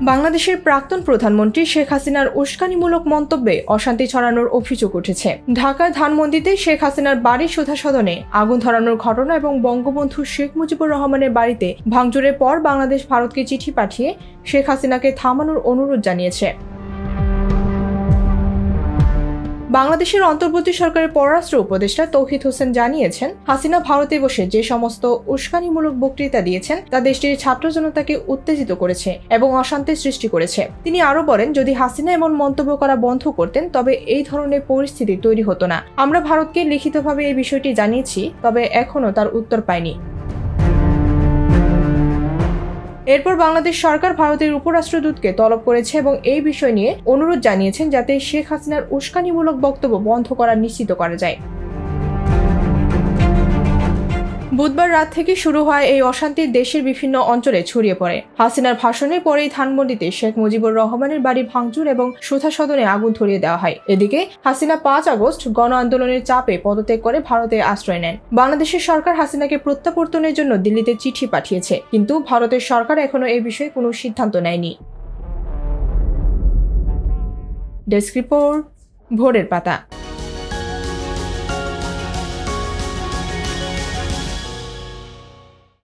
বাংলাদেশের প্রাক্তন প্রধানমন্ত্রী শেখ হাসিনার উস্কানিমূলক মন্তব্যে অশান্তি ছড়ানোর অভিযোগ উঠেছে। ঢাকার ধানমন্ডিতে শেখ হাসিনার বাড়ির সুধা সদনে আগুন ধরানোর ঘটনা এবং বঙ্গবন্ধু শেখ মুজিবুর রহমানের বাড়িতে ভাঙচুরের পর বাংলাদেশ ভারতকে চিঠি পাঠিয়ে শেখ হাসিনাকে থামানোর অনুরোধ জানিয়েছে। বাংলাদেশের অন্তর্বর্তী সরকারের পররাষ্ট্র উপদেষ্টা তৌহিদ হোসেন জানিয়েছেন, হাসিনা ভারতে বসে যে সমস্ত উস্কানিমূলক বক্তৃতা দিয়েছেন তা দেশটির ছাত্র জনতাকে উত্তেজিত করেছে এবং অশান্তির সৃষ্টি করেছে। তিনি আরো বলেন, যদি হাসিনা এমন মন্তব্য করা বন্ধ করতেন তবে এই ধরনের পরিস্থিতি তৈরি হতো না। আমরা ভারতকে লিখিতভাবে এই বিষয়টি জানিয়েছি, তবে এখনো তার উত্তর পাইনি। এরপর বাংলাদেশ সরকার ভারতের উপরাষ্ট্রদূতকে তলব করেছে এবং এই বিষয় নিয়ে অনুরোধ জানিয়েছেন যাতে শেখ হাসিনার উস্কানিমূলক বক্তব্য বন্ধ করা নিশ্চিত করা যায়। বুধবার রাত থেকে শুরু হয় এই অশান্তি দেশের বিভিন্ন অঞ্চলে ছড়িয়ে পড়ে। হাসিনার ভাষণের পরেই ধানমন্ডিতে শেখ মুজিবুর রহমানের বাড়ি ভাঙচুর এবং সুধা সদনে আগুন ধরিয়ে দেওয়া হয়। এদিকে হাসিনা ৫ আগস্ট গণ আন্দোলনের চাপে পদত্যাগ করে ভারতে আশ্রয় নেন। বাংলাদেশের সরকার হাসিনাকে প্রত্যাবর্তনের জন্য দিল্লিতে চিঠি পাঠিয়েছে, কিন্তু ভারতের সরকার এখনো এই বিষয়ে কোনো সিদ্ধান্ত নেয়নি। ডেস্ক রিপোর্ট, ভোরের পাতা।